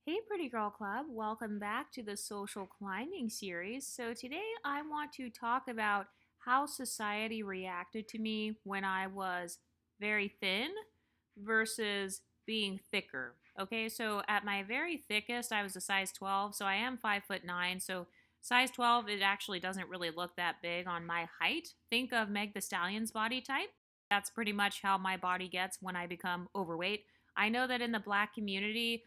Hey, Pretty Girl Club, welcome back to the social climbing series. So, today I want to talk about how society reacted to me when I was very thin versus being thicker. Okay, so at my very thickest, I was a size 12, so I am 5'9. So, size 12, it actually doesn't really look that big on my height. Think of Meg the Stallion's body type. That's pretty much how my body gets when I become overweight. I know that in the black community,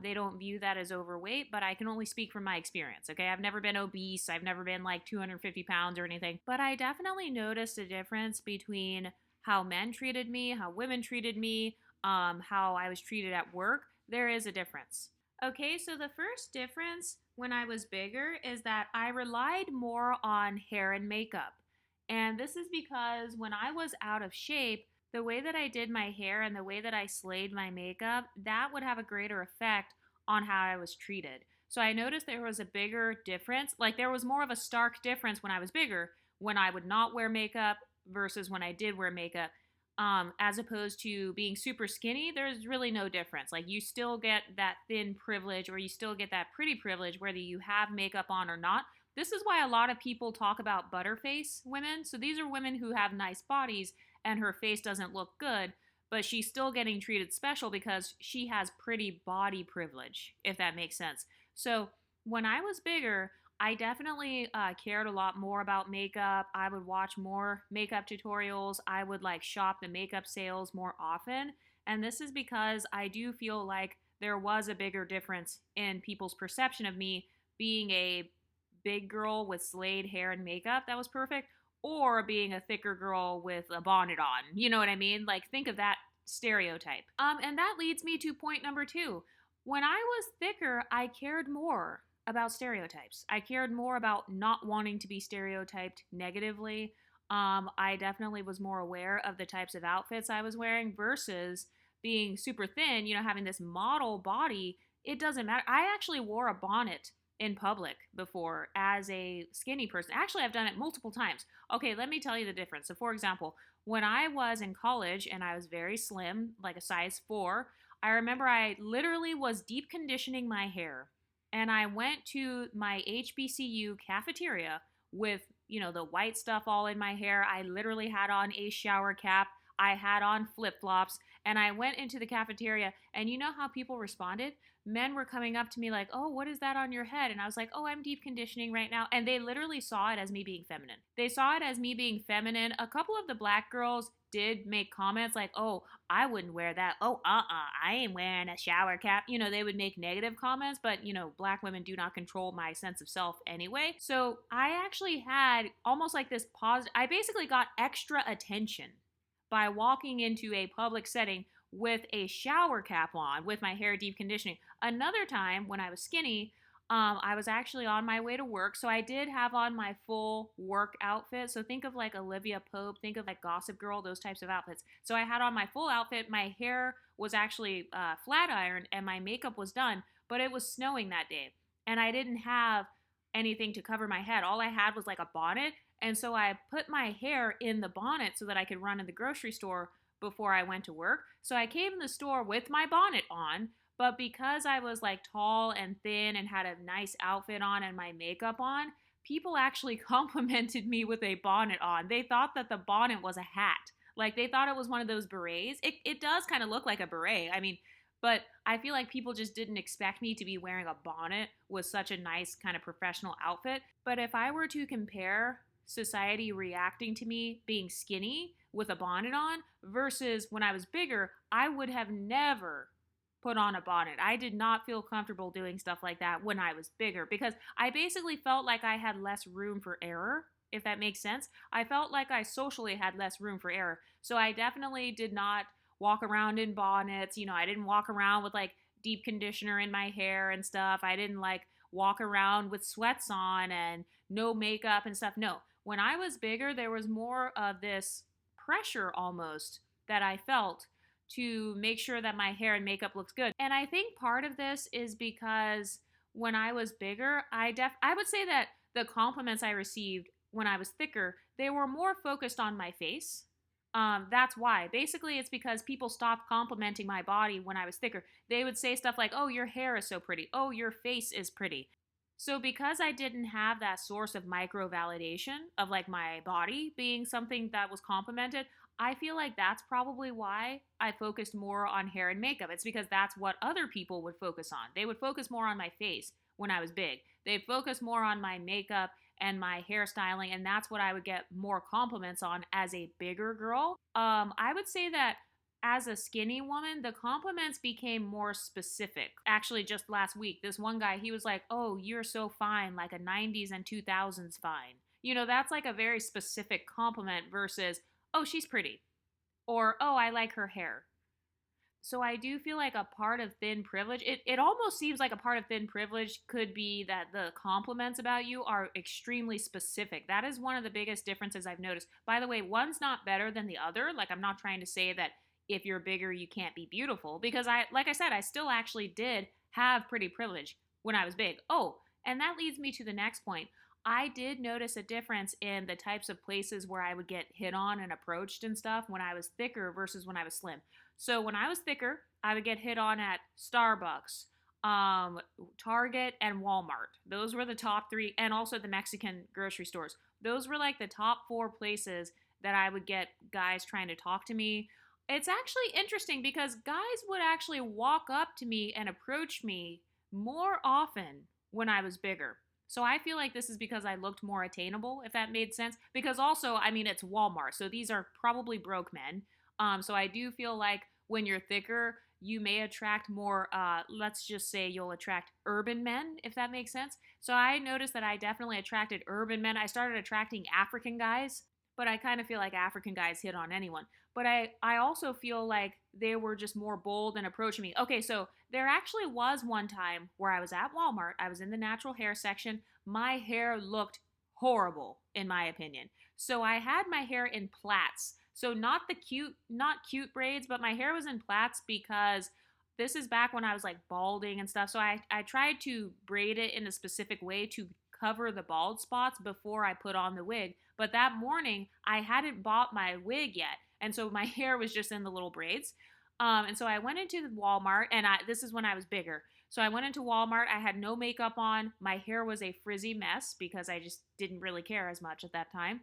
they don't view that as overweight, but I can only speak from my experience. Okay, I've never been obese, I've never been like 250 pounds or anything, but I definitely noticed a difference between how men treated me, how women treated me, how I was treated at work. There is a difference. Okay, so the first difference when I was bigger is that I relied more on hair and makeup. And this is because when I was out of shape, the way that I did my hair and the way that I slayed my makeup, that would have a greater effect on how I was treated. So I noticed there was a bigger difference. Like there was more of a stark difference when I was bigger, when I would not wear makeup versus when I did wear makeup. As opposed to being super skinny, there's really no difference. Like you still get that thin privilege or you still get that pretty privilege whether you have makeup on or not. This is why a lot of people talk about butterface women. So these are women who have nice bodies and her face doesn't look good, but she's still getting treated special because she has pretty body privilege, if that makes sense. So when I was bigger, I definitely cared a lot more about makeup. I would watch more makeup tutorials. I would like shop the makeup sales more often. And this is because I do feel like there was a bigger difference in people's perception of me being a big girl with slayed hair and makeup that was perfect or being a thicker girl with a bonnet on. You know what I mean? Like think of that stereotype. And that leads me to point number 2. When I was thicker, I cared more about stereotypes. I cared more about not wanting to be stereotyped negatively. I definitely was more aware of the types of outfits I was wearing versus being super thin, having this model body. It doesn't matter. I actually wore a bonnet in public before as a skinny person. Actually, I've done it multiple times. Okay, let me tell you the difference. So, for example, when I was in college and I was very slim, like a size 4, I remember I literally was deep conditioning my hair and I went to my HBCU cafeteria with, the white stuff all in my hair. I literally had on a shower cap. I had on flip flops and I went into the cafeteria. And you know how people responded? Men were coming up to me like, "Oh, what is that on your head?" And I was like, "Oh, I'm deep conditioning right now." And they literally saw it as me being feminine. They saw it as me being feminine. A couple of the black girls did make comments like, "Oh, I wouldn't wear that. Oh, I ain't wearing a shower cap." They would make negative comments, but, black women do not control my sense of self anyway. So I actually had almost like this positive, I basically got extra attention by walking into a public setting with a shower cap on with my hair deep conditioning. Another time when I was skinny, I was actually on my way to work. So I did have on my full work outfit. So think of like Olivia Pope, think of like Gossip Girl, those types of outfits. So I had on my full outfit. My hair was actually flat ironed and my makeup was done, but it was snowing that day. And I didn't have anything to cover my head. All I had was like a bonnet. And so I put my hair in the bonnet so that I could run in the grocery store before I went to work. So I came in the store with my bonnet on, but because I was like tall and thin and had a nice outfit on and my makeup on, people actually complimented me with a bonnet on. They thought that the bonnet was a hat. Like they thought it was one of those berets. It does kind of look like a beret. I mean, but I feel like people just didn't expect me to be wearing a bonnet with such a nice kind of professional outfit. But if I were to compare society reacting to me being skinny with a bonnet on versus when I was bigger, I would have never put on a bonnet. I did not feel comfortable doing stuff like that when I was bigger because I basically felt like I had less room for error, if that makes sense. I felt like I socially had less room for error. So I definitely did not walk around in bonnets. I didn't walk around with like deep conditioner in my hair and stuff. I didn't like walk around with sweats on and no makeup and stuff. No. When I was bigger, there was more of this pressure almost that I felt to make sure that my hair and makeup looks good. And I think part of this is because when I was bigger, I would say that the compliments I received when I was thicker, they were more focused on my face. That's why. Basically, it's because people stopped complimenting my body when I was thicker. They would say stuff like, oh, your hair is so pretty. Oh, your face is pretty. So, because I didn't have that source of micro validation of like my body being something that was complimented, I feel like that's probably why I focused more on hair and makeup. It's because that's what other people would focus on. They would focus more on my face when I was big, they'd focus more on my makeup and my hairstyling, and that's what I would get more compliments on as a bigger girl. I would say that as a skinny woman, the compliments became more specific. Actually, just last week, this one guy, he was like, oh, you're so fine, like a 90s and 2000s fine. You know, that's like a very specific compliment versus, oh, she's pretty. Or, oh, I like her hair. So I do feel like a part of thin privilege, it almost seems like a part of thin privilege could be that the compliments about you are extremely specific. That is one of the biggest differences I've noticed. By the way, one's not better than the other. Like, I'm not trying to say that if you're bigger, you can't be beautiful, because like I said, I still actually did have pretty privilege when I was big. Oh, and that leads me to the next point. I did notice a difference in the types of places where I would get hit on and approached and stuff when I was thicker versus when I was slim. So when I was thicker, I would get hit on at Starbucks, Target, and Walmart. Those were the top three, and also the Mexican grocery stores. Those were like the top four places that I would get guys trying to talk to me. It's actually interesting because guys would actually walk up to me and approach me more often when I was bigger. So I feel like this is because I looked more attainable, if that made sense. Because also, I mean, it's Walmart, so these are probably broke men. So I do feel like when you're thicker, you may attract more, let's just say you'll attract urban men, if that makes sense. So I noticed that I definitely attracted urban men. I started attracting African guys, but I kind of feel like African guys hit on anyone. But I also feel like they were just more bold and approaching me. Okay, so there actually was one time where I was at Walmart. I was in the natural hair section. My hair looked horrible, in my opinion. So I had my hair in plaits. So not cute braids, but my hair was in plaits because this is back when I was like balding and stuff. So I tried to braid it in a specific way to cover the bald spots before I put on the wig. But that morning, I hadn't bought my wig yet. And so my hair was just in the little braids. And so I went into the Walmart, and this is when I was bigger. So I went into Walmart. I had no makeup on. My hair was a frizzy mess because I just didn't really care as much at that time.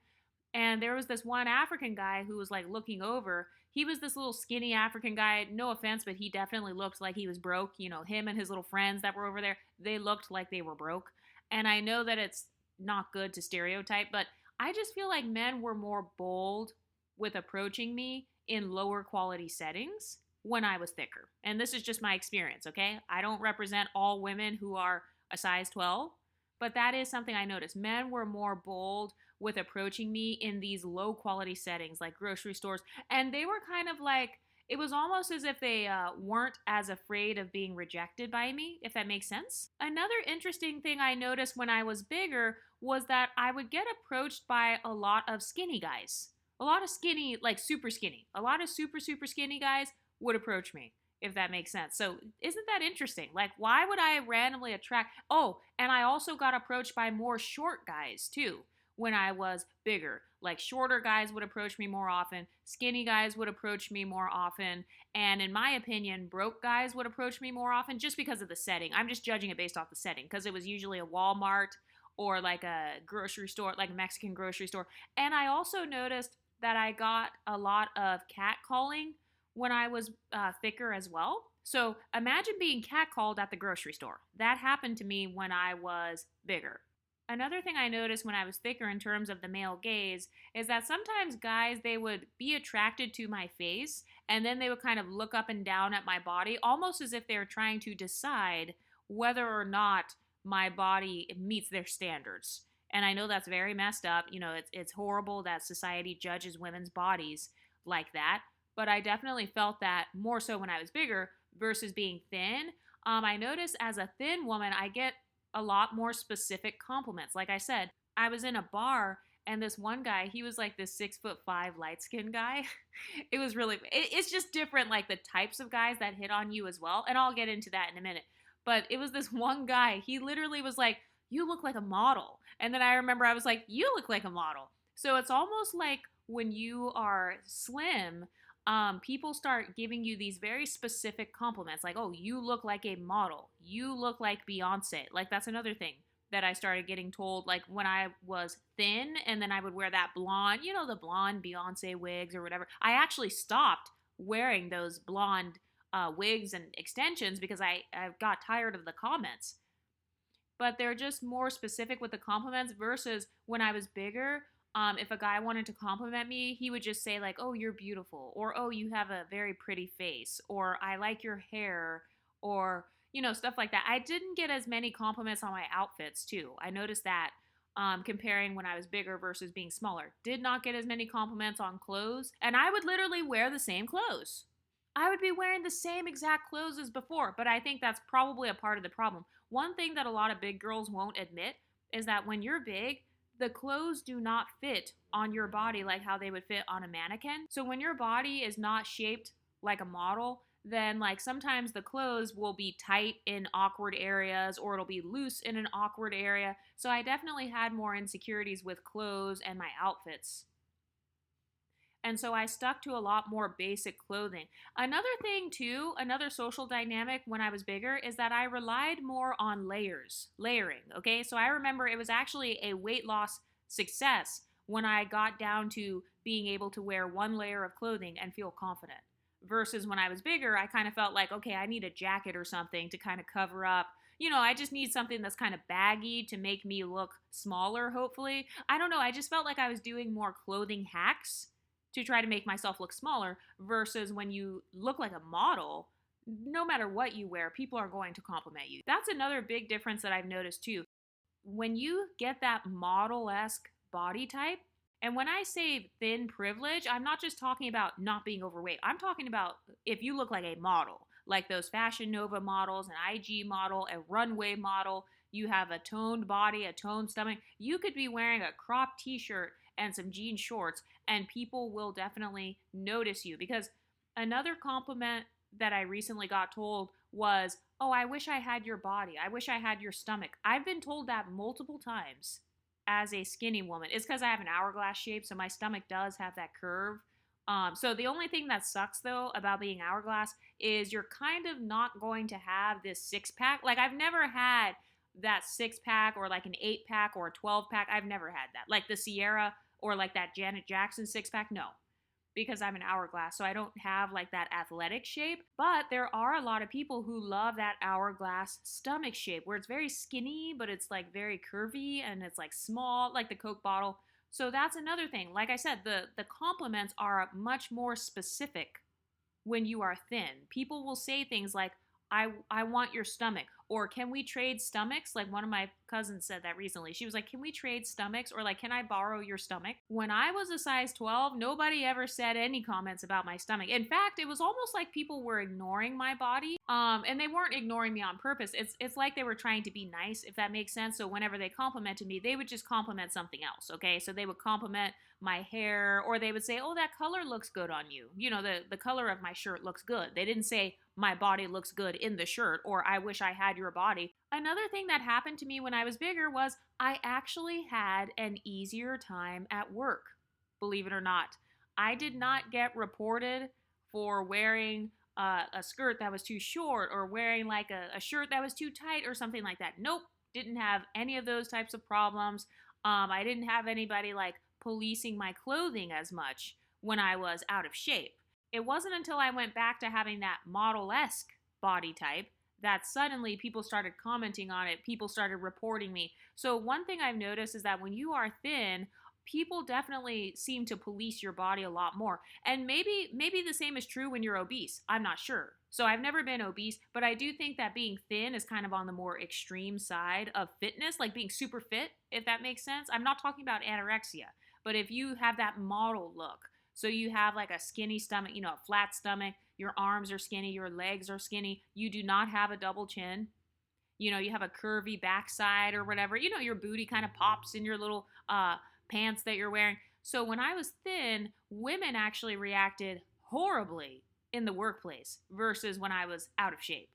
And there was this one African guy who was like looking over. He was this little skinny African guy. No offense, but he definitely looked like he was broke. You know, him and his little friends that were over there, they looked like they were broke. And I know that it's not good to stereotype, but I just feel like men were more bold with approaching me in lower quality settings when I was thicker. And this is just my experience, okay? I don't represent all women who are a size 12, but that is something I noticed. Men were more bold with approaching me in these low quality settings like grocery stores. And they were kind of like, it was almost as if they weren't as afraid of being rejected by me, if that makes sense. Another interesting thing I noticed when I was bigger was that I would get approached by a lot of skinny guys. A lot of skinny, like super skinny. A lot of super, super skinny guys would approach me, if that makes sense. So isn't that interesting? Like, why would I randomly attract? Oh, and I also got approached by more short guys too when I was bigger. Like, shorter guys would approach me more often. Skinny guys would approach me more often. And in my opinion, broke guys would approach me more often just because of the setting. I'm just judging it based off the setting because it was usually a Walmart or like a grocery store, like a Mexican grocery store. And I also noticed that I got a lot of catcalling when I was thicker as well. So imagine being catcalled at the grocery store. That happened to me when I was bigger. Another thing I noticed when I was thicker in terms of the male gaze is that sometimes guys, they would be attracted to my face and then they would kind of look up and down at my body almost as if they were trying to decide whether or not my body meets their standards. And I know that's very messed up. You know, it's horrible that society judges women's bodies like that. But I definitely felt that more so when I was bigger versus being thin. I noticed as a thin woman, I get a lot more specific compliments. Like I said, I was in a bar and this one guy, he was like this 6'5" light skinned guy. It was really, it's just different, like the types of guys that hit on you as well. And I'll get into that in a minute. But it was this one guy, he literally was like, you look like a model. And then I remember I was like, you look like a model. So it's almost like when you are slim, people start giving you these very specific compliments, like, oh, you look like a model, you look like Beyonce. Like, that's another thing that I started getting told, like when I was thin and then I would wear that blonde, the blonde Beyonce wigs or whatever. I actually stopped wearing those blonde wigs and extensions because I got tired of the comments. But they're just more specific with the compliments versus when I was bigger. If a guy wanted to compliment me, he would just say, like, oh, you're beautiful, or oh, you have a very pretty face, or I like your hair, or, stuff like that. I didn't get as many compliments on my outfits, too. I noticed that comparing when I was bigger versus being smaller. Did not get as many compliments on clothes, and I would literally wear the same clothes. I would be wearing the same exact clothes as before, but I think that's probably a part of the problem. One thing that a lot of big girls won't admit is that when you're big, the clothes do not fit on your body like how they would fit on a mannequin. So when your body is not shaped like a model, then like sometimes the clothes will be tight in awkward areas or it'll be loose in an awkward area. So I definitely had more insecurities with clothes and my outfits. And so I stuck to a lot more basic clothing. Another thing, too, another social dynamic when I was bigger is that I relied more on layering. Okay. So I remember it was actually a weight loss success when I got down to being able to wear one layer of clothing and feel confident. Versus when I was bigger, I kind of felt like, okay, I need a jacket or something to kind of cover up. I just need something that's kind of baggy to make me look smaller, hopefully. I don't know. I just felt like I was doing more clothing hacks to try to make myself look smaller versus when you look like a model, no matter what you wear, people are going to compliment you. That's another big difference that I've noticed too. When you get that model-esque body type, and when I say thin privilege, I'm not just talking about not being overweight. I'm talking about if you look like a model, like those Fashion Nova models, an IG model, a runway model, you have a toned body, a toned stomach, you could be wearing a cropped t-shirt and some jean shorts, and people will definitely notice you. Because another compliment that I recently got told was, oh, I wish I had your body. I wish I had your stomach. I've been told that multiple times as a skinny woman. It's because I have an hourglass shape, so my stomach does have that curve. So the only thing that sucks, though, about being hourglass is you're kind of not going to have this six-pack. Like, I've never had that six-pack or like an eight-pack or a 12-pack. I've never had that. Like the Sierra or like that Janet Jackson six-pack, no, because I'm an hourglass, so I don't have like that athletic shape. But there are a lot of people who love that hourglass stomach shape where it's very skinny, but it's like very curvy and it's like small, like the Coke bottle. So that's another thing. Like I said, the compliments are much more specific when you are thin. People will say things like, I want your stomach, or can we trade stomachs? Like one of my cousins said that recently. She was like, can we trade stomachs? Or like, can I borrow your stomach? When I was a size 12, nobody ever said any comments about my stomach. In fact, it was almost like people were ignoring my body. And they weren't ignoring me on purpose. It's like they were trying to be nice, if that makes sense. So whenever they complimented me, they would just compliment something else. Okay. So they would compliment my hair, or they would say, oh, that color looks good on you. The color of my shirt looks good. They didn't say my body looks good in the shirt, or I wish I had your body. Another thing that happened to me when I was bigger was I actually had an easier time at work, believe it or not. I did not get reported for wearing a skirt that was too short or wearing like a shirt that was too tight or something like that. Nope, didn't have any of those types of problems. I didn't have anybody like policing my clothing as much when I was out of shape. It wasn't until I went back to having that model-esque body type that suddenly people started commenting on it. People started reporting me. So one thing I've noticed is that when you are thin, people definitely seem to police your body a lot more. And maybe the same is true when you're obese. I'm not sure. So I've never been obese, but I do think that being thin is kind of on the more extreme side of fitness, like being super fit, if that makes sense. I'm not talking about anorexia, but if you have that model look, so you have like a skinny stomach, a flat stomach, your arms are skinny, your legs are skinny, you do not have a double chin, you have a curvy backside or whatever, your booty kind of pops in your little pants that you're wearing. So when I was thin, women actually reacted horribly in the workplace versus when I was out of shape.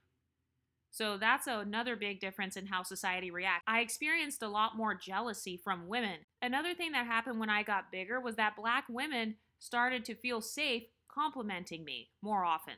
So that's another big difference in how society reacts. I experienced a lot more jealousy from women. Another thing that happened when I got bigger was that black women started to feel safe complimenting me more often.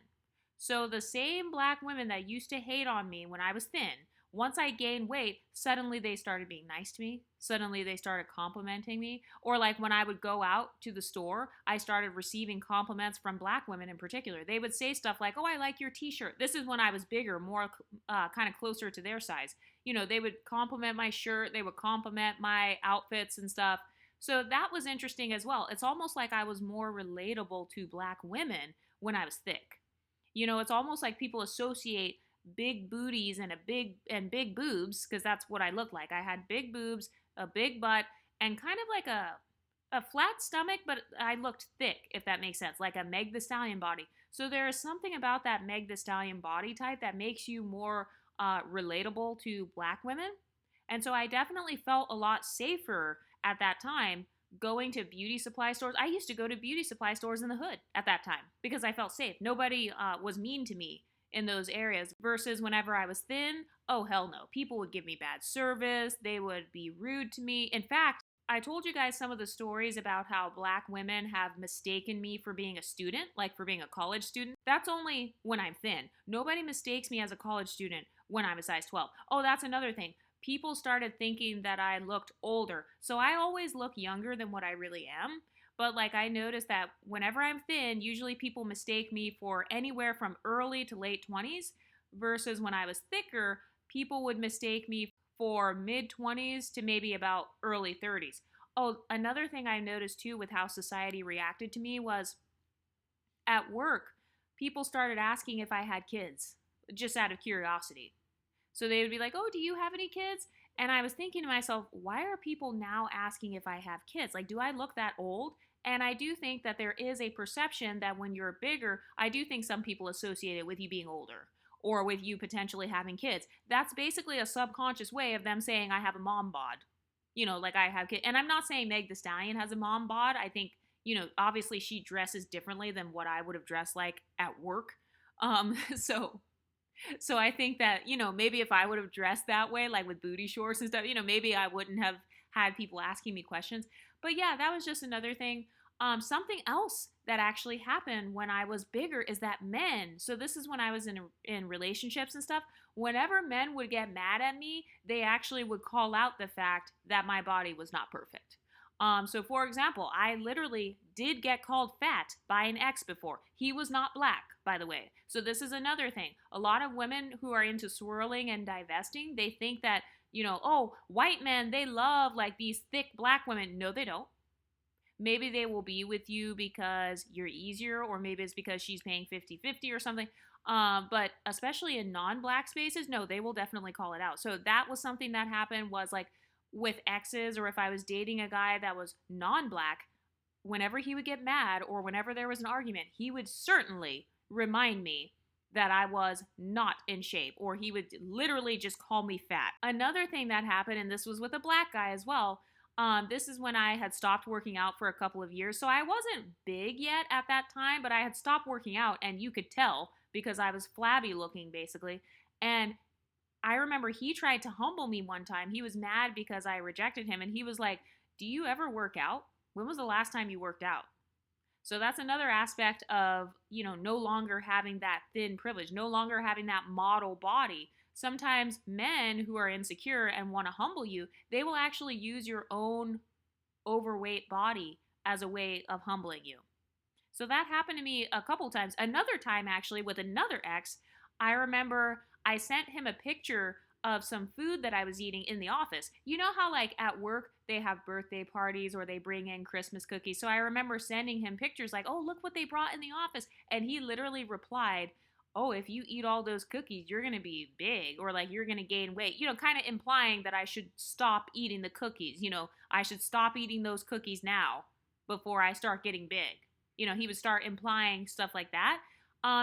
So the same black women that used to hate on me when I was thin, once I gained weight, suddenly they started being nice to me. Suddenly they started complimenting me. Or like when I would go out to the store, I started receiving compliments from black women in particular. They would say stuff like, "Oh, I like your t-shirt." This is when I was bigger, more kind of closer to their size. They would compliment my shirt, they would compliment my outfits and stuff. So that was interesting as well. It's almost like I was more relatable to black women when I was thick. It's almost like people associate big booties and big boobs, because that's what I looked like. I had big boobs, a big butt, and kind of like a flat stomach, but I looked thick, if that makes sense, like a Meg the Stallion body. So there is something about that Meg the Stallion body type that makes you more relatable to black women. And so I definitely felt a lot safer at that time going to beauty supply stores. I used to go to beauty supply stores in the hood at that time because I felt safe. Nobody was mean to me in those areas versus whenever I was thin. Oh, hell no. People would give me bad service. They would be rude to me. In fact, I told you guys some of the stories about how black women have mistaken me for being a student, like for being a college student. That's only when I'm thin. Nobody mistakes me as a college student when I'm a size 12. Oh, that's another thing. People started thinking that I looked older. So I always look younger than what I really am. But like I noticed that whenever I'm thin, usually people mistake me for anywhere from early to late 20s versus when I was thicker, people would mistake me for mid 20s to maybe about early 30s. Oh, another thing I noticed too with how society reacted to me was at work, people started asking if I had kids just out of curiosity. So they would be like, "Oh, do you have any kids?" And I was thinking to myself, why are people now asking if I have kids? Like, do I look that old? And I do think that there is a perception that when you're bigger, I do think some people associate it with you being older or with you potentially having kids. That's basically a subconscious way of them saying, I have a mom bod. Like I have kids. And I'm not saying Meg the Stallion has a mom bod. I think, obviously she dresses differently than what I would have dressed like at work. So so I think that, maybe if I would have dressed that way, like with booty shorts and stuff, maybe I wouldn't have had people asking me questions. But yeah, that was just another thing. Something else that actually happened when I was bigger is that men, so this is when I was in relationships and stuff, whenever men would get mad at me, they actually would call out the fact that my body was not perfect. So for example, I literally did get called fat by an ex before. He was not black, by the way. So this is another thing. A lot of women who are into swirling and divesting, they think that, oh, white men, they love like these thick black women. No, they don't. Maybe they will be with you because you're easier, or maybe it's because she's paying 50-50 or something. But especially in non-black spaces, no, they will definitely call it out. So that was something that happened, was like with exes, or if I was dating a guy that was non-black, whenever he would get mad or whenever there was an argument, he would certainly remind me that I was not in shape, or he would literally just call me fat. Another thing that happened, and this was with a black guy as well, this is when I had stopped working out for a couple of years. So I wasn't big yet at that time, but I had stopped working out, and you could tell because I was flabby looking basically. And I remember he tried to humble me one time. He was mad because I rejected him, and he was like, "Do you ever work out? When was the last time you worked out?" So that's another aspect of, no longer having that thin privilege, no longer having that model body. Sometimes men who are insecure and want to humble you, they will actually use your own overweight body as a way of humbling you. So that happened to me a couple times. Another time, actually, with another ex, I remember I sent him a picture of some food that I was eating in the office. You know how like at work they have birthday parties or they bring in Christmas cookies. So I remember sending him pictures like, "Oh, look what they brought in the office." And he literally replied, "Oh, if you eat all those cookies, you're going to be big, or like you're going to gain weight." Kind of implying that I should stop eating the cookies. I should stop eating those cookies now before I start getting big. He would start implying stuff like that.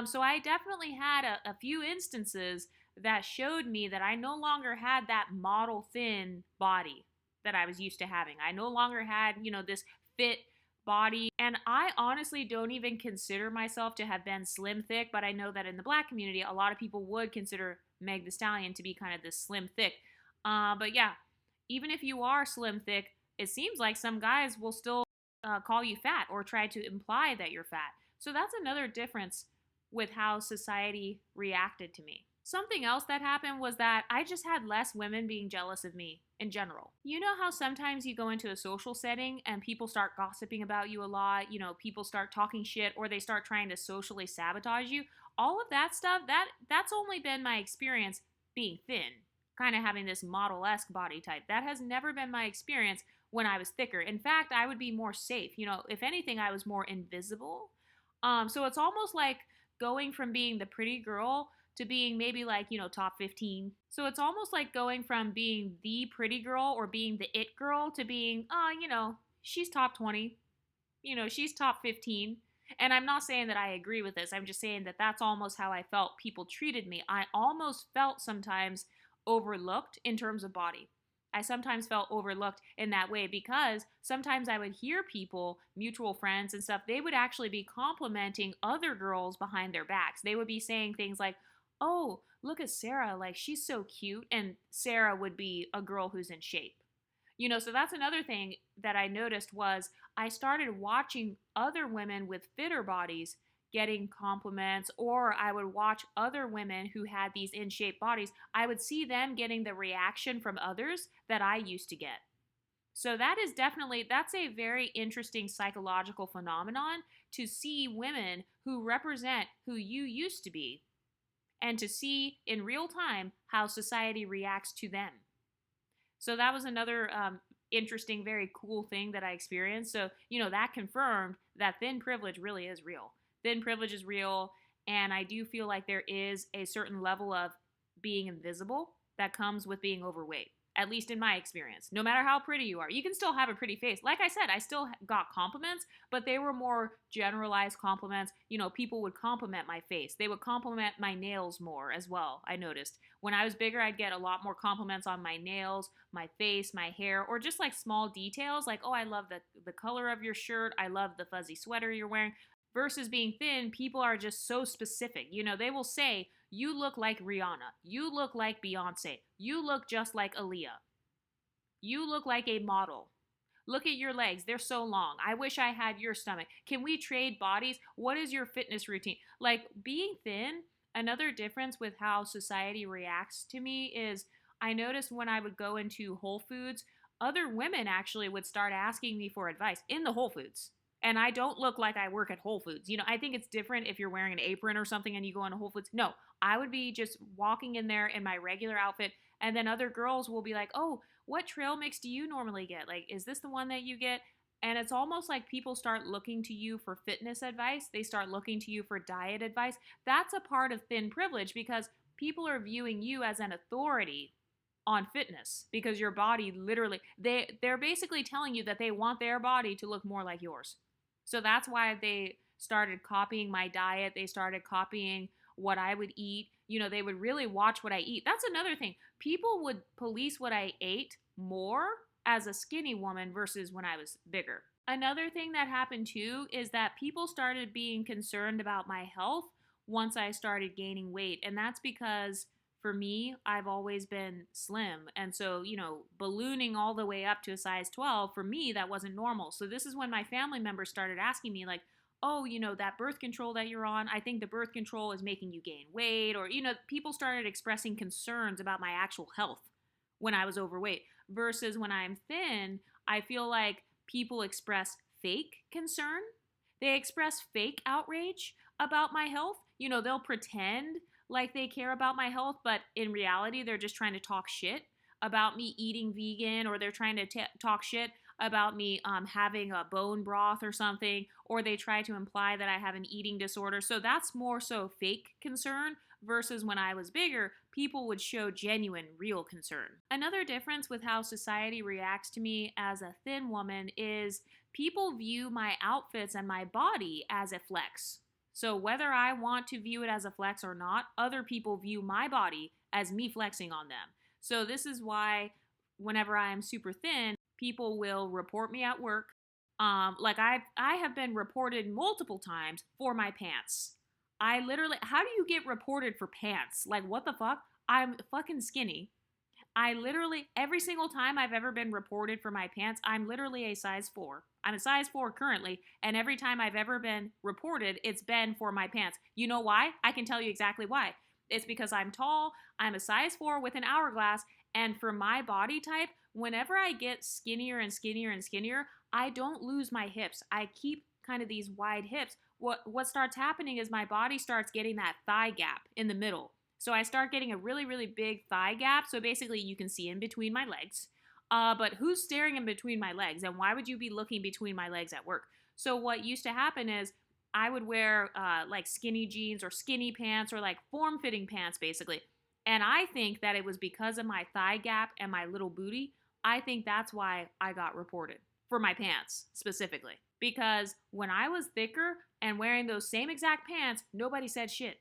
So I definitely had a few instances that showed me that I no longer had that model thin body that I was used to having. I no longer had, this fit body. And I honestly don't even consider myself to have been slim thick, but I know that in the black community, a lot of people would consider Meg the Stallion to be kind of this slim thick. But yeah, even if you are slim thick, it seems like some guys will still call you fat or try to imply that you're fat. So that's another difference with how society reacted to me. Something else that happened was that I just had less women being jealous of me in general. You know how sometimes you go into a social setting and people start gossiping about you a lot, people start talking shit or they start trying to socially sabotage you. All of that stuff, that's only been my experience being thin, kind of having this model-esque body type. That has never been my experience when I was thicker. In fact, I would be more safe. If anything, I was more invisible. So it's almost like going from being the pretty girl to being maybe like, top 15. So it's almost like going from being the pretty girl or being the it girl to being, she's top 20, she's top 15. And I'm not saying that I agree with this. I'm just saying that that's almost how I felt people treated me. I almost felt sometimes overlooked in terms of body. I sometimes felt overlooked in that way because sometimes I would hear people, mutual friends and stuff, they would actually be complimenting other girls behind their backs. They would be saying things like, oh, look at Sarah, like she's so cute. And Sarah would be a girl who's in shape. So that's another thing that I noticed was I started watching other women with fitter bodies getting compliments, or I would watch other women who had these in shape bodies. I would see them getting the reaction from others that I used to get. So that's a very interesting psychological phenomenon to see women who represent who you used to be and to see in real time how society reacts to them. So that was another interesting, very cool thing that I experienced. So, that confirmed that thin privilege really is real. Thin privilege is real, and I do feel like there is a certain level of being invisible that comes with being overweight, at least in my experience. No matter how pretty you are, you can still have a pretty face. Like I said, I still got compliments, but they were more generalized compliments. People would compliment my face. They would compliment my nails more as well, I noticed. When I was bigger, I'd get a lot more compliments on my nails, my face, my hair, or just like small details like, oh, I love the color of your shirt. I love the fuzzy sweater you're wearing. Versus being thin, people are just so specific. They will say, you look like Rihanna. You look like Beyonce. You look just like Aaliyah. You look like a model. Look at your legs. They're so long. I wish I had your stomach. Can we trade bodies? What is your fitness routine? Like being thin, another difference with how society reacts to me is I noticed when I would go into Whole Foods, other women actually would start asking me for advice in the Whole Foods. And I don't look like I work at Whole Foods. I think it's different if you're wearing an apron or something and you go into Whole Foods. No, I would be just walking in there in my regular outfit. And then other girls will be like, oh, what trail mix do you normally get? Like, is this the one that you get? And it's almost like people start looking to you for fitness advice. They start looking to you for diet advice. That's a part of thin privilege because people are viewing you as an authority on fitness because your body literally, they're basically telling you that they want their body to look more like yours. So that's why they started copying my diet. They started copying what I would eat. They would really watch what I eat. That's another thing. People would police what I ate more as a skinny woman versus when I was bigger. Another thing that happened too is that people started being concerned about my health once I started gaining weight. And that's because for me, I've always been slim. And so, ballooning all the way up to a size 12, for me, that wasn't normal. So this is when my family members started asking me like, oh, that birth control that you're on, I think the birth control is making you gain weight. Or, people started expressing concerns about my actual health when I was overweight. Versus when I'm thin, I feel like people express fake concern. They express fake outrage about my health. They'll pretend like they care about my health, but in reality, they're just trying to talk shit about me eating vegan, or they're trying to talk shit about me having a bone broth or something, or they try to imply that I have an eating disorder. So that's more so fake concern versus when I was bigger, people would show genuine, real concern. Another difference with how society reacts to me as a thin woman is people view my outfits and my body as a flex. So whether I want to view it as a flex or not, other people view my body as me flexing on them. So this is why whenever I am super thin, people will report me at work. Like I have been reported multiple times for my pants. How do you get reported for pants? Like, what the fuck? I'm fucking skinny. I literally, every single time I've ever been reported for my pants, I'm literally a size 4. I'm a size 4 currently, and every time I've ever been reported, it's been for my pants. You know why? I can tell you exactly why. It's because I'm tall, I'm a size 4 with an hourglass, and for my body type, whenever I get skinnier and skinnier and skinnier, I don't lose my hips. I keep kind of these wide hips. What starts happening is my body starts getting that thigh gap in the middle. So I start getting a really, really big thigh gap. So basically, you can see in between my legs. But who's staring in between my legs? And why would you be looking between my legs at work? So what used to happen is I would wear like skinny jeans or skinny pants or like form-fitting pants, basically. And I think that it was because of my thigh gap and my little booty. I think that's why I got reported for my pants specifically. Because when I was thicker and wearing those same exact pants, nobody said shit.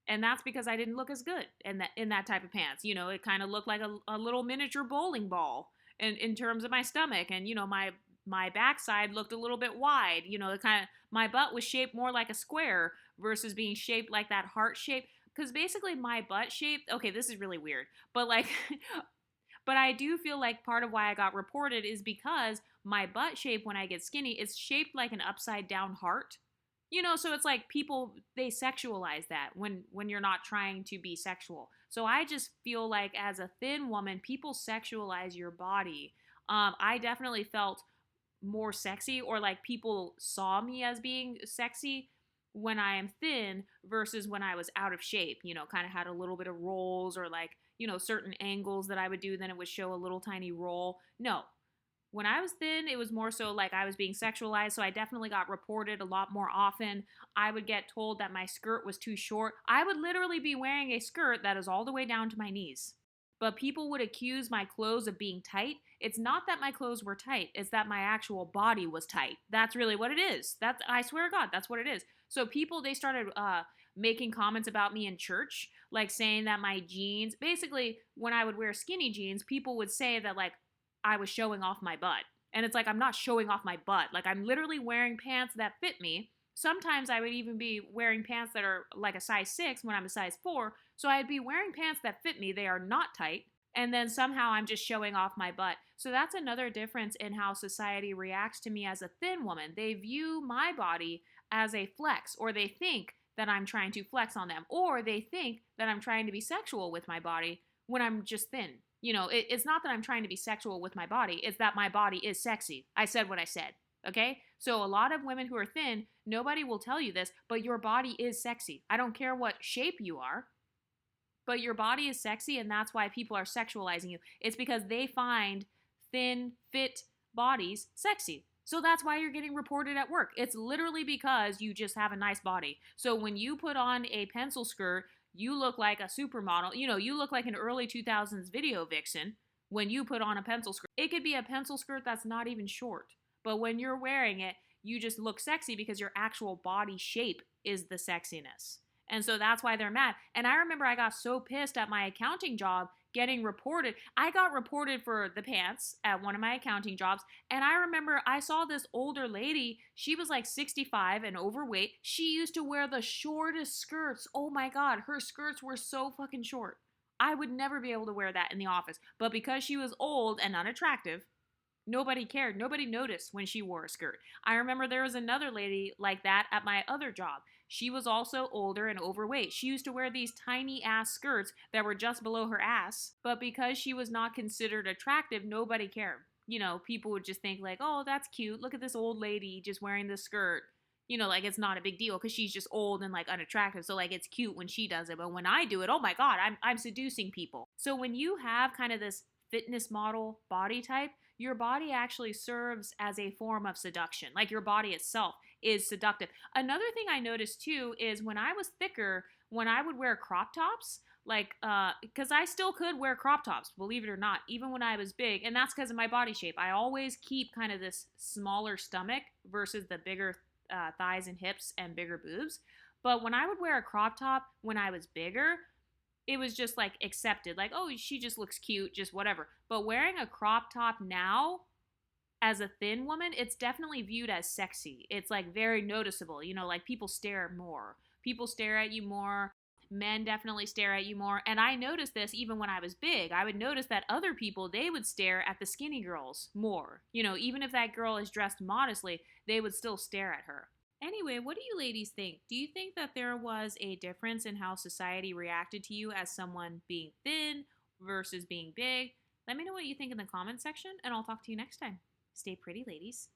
And that's because I didn't look as good in that type of pants. You know, it kind of looked like a little miniature bowling ball in terms of my stomach. And, you know, my backside looked a little bit wide. You know, it kind of, my butt was shaped more like a square versus being shaped like that heart shape. Because basically my butt shape, okay, this is really weird. But like, but I do feel like part of why I got reported is because my butt shape when I get skinny is shaped like an upside down heart. You know, so it's like people, they sexualize that when you're not trying to be sexual. So I just feel like as a thin woman, people sexualize your body. I definitely felt more sexy, or like people saw me as being sexy when I am thin versus when I was out of shape, you know, kind of had a little bit of rolls or like, you know, certain angles that I would do, then it would show a little tiny roll. No, when I was thin, it was more so like I was being sexualized, so I definitely got reported a lot more often. I would get told that my skirt was too short. I would literally be wearing a skirt that is all the way down to my knees. But people would accuse my clothes of being tight. It's not that my clothes were tight, it's that my actual body was tight. That's really what it is. That's, I swear to God, that's what it is. So people, they started making comments about me in church, like saying that my jeans, basically when I would wear skinny jeans, people would say that like I was showing off my butt. And it's like, I'm not showing off my butt. Like, I'm literally wearing pants that fit me. Sometimes I would even be wearing pants that are like a size 6 when I'm a size 4. So I'd be wearing pants that fit me. They are not tight. And then somehow I'm just showing off my butt. So that's another difference in how society reacts to me as a thin woman. They view my body as a flex, or they think that I'm trying to flex on them, or they think that I'm trying to be sexual with my body when I'm just thin. You know, it's not that I'm trying to be sexual with my body. It's that my body is sexy. I said what I said, okay? So a lot of women who are thin, nobody will tell you this, but your body is sexy. I don't care what shape you are, but your body is sexy, and that's why people are sexualizing you. It's because they find thin, fit bodies sexy. So that's why you're getting reported at work. It's literally because you just have a nice body. So when you put on a pencil skirt, you look like a supermodel. You know, you look like an early 2000s video vixen when you put on a pencil skirt. It could be a pencil skirt that's not even short. But when you're wearing it, you just look sexy because your actual body shape is the sexiness. And so that's why they're mad. And I remember I got so pissed at my accounting job getting reported. I got reported for the pants at one of my accounting jobs. And I remember I saw this older lady. She was like 65 and overweight. She used to wear the shortest skirts. Oh my God, her skirts were so fucking short. I would never be able to wear that in the office. But because she was old and unattractive, nobody cared. Nobody noticed when she wore a skirt. I remember there was another lady like that at my other job. She was also older and overweight. She used to wear these tiny ass skirts that were just below her ass, but because she was not considered attractive, nobody cared. You know, people would just think like, oh, that's cute. Look at this old lady just wearing this skirt. You know, like it's not a big deal because she's just old and like unattractive. So like it's cute when she does it. But when I do it, oh my God, I'm seducing people. So when you have kind of this fitness model body type, your body actually serves as a form of seduction. Like your body itself is seductive. Another thing I noticed too is when I was thicker, when I would wear crop tops, like, because I still could wear crop tops, believe it or not, even when I was big. And that's because of my body shape. I always keep kind of this smaller stomach versus the bigger thighs and hips and bigger boobs. But when I would wear a crop top when I was bigger, it was just like accepted, like, oh, she just looks cute, just whatever. But wearing a crop top now as a thin woman, it's definitely viewed as sexy. It's like very noticeable, you know, like people stare more. People stare at you more. men definitely stare at you more. And I noticed this even when I was big. I would notice that other people, they would stare at the skinny girls more. Even if that girl is dressed modestly, they would still stare at her. Anyway, what do you ladies think? Do you think that there was a difference in how society reacted to you as someone being thin versus being big? Let me know what you think in the comment section, and I'll talk to you next time. Stay pretty, ladies.